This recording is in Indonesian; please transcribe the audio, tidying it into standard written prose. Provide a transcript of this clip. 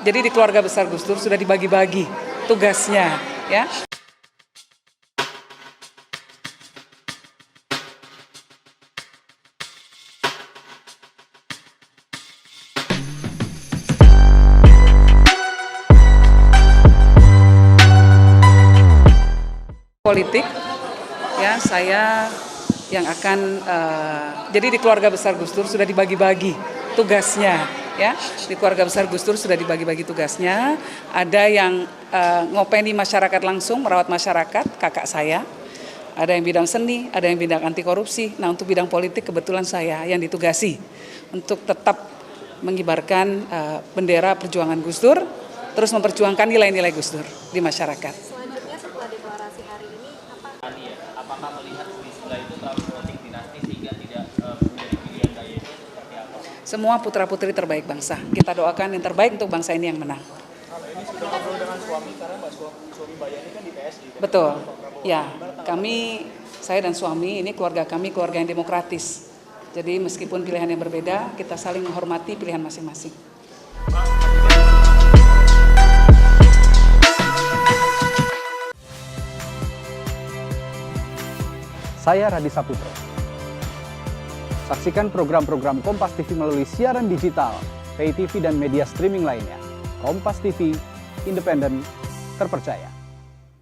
Jadi di keluarga besar Gus Dur sudah dibagi-bagi tugasnya, ya. Politik, ya, saya yang akan jadi di keluarga besar Gus Dur sudah dibagi-bagi tugasnya, ya. Di keluarga besar Gus Dur sudah dibagi-bagi tugasnya. Ada yang ngopeni masyarakat langsung, merawat masyarakat, kakak saya. Ada yang bidang seni, ada yang bidang anti korupsi. Nah, untuk bidang politik kebetulan saya yang ditugasi untuk tetap mengibarkan bendera perjuangan Gus Dur, terus memperjuangkan nilai-nilai Gus Dur di masyarakat. Apakah melihat istilah itu terlalu politik dinasti sehingga tidak menjadi pilihan gaya itu seperti apa? Semua putra-putri terbaik bangsa. Kita doakan yang terbaik untuk bangsa ini yang menang. Kalau ini sudah ngobrol dengan suami karena Mbak suami Mbak Yani kan di PSG. Betul. Ya, saya dan suami ini keluarga kami keluarga yang demokratis. Jadi meskipun pilihan yang berbeda, kita saling menghormati pilihan masing-masing. Saya Radi Saputro. Saksikan program-program Kompas TV melalui siaran digital, pay TV dan media streaming lainnya. Kompas TV, independen, terpercaya.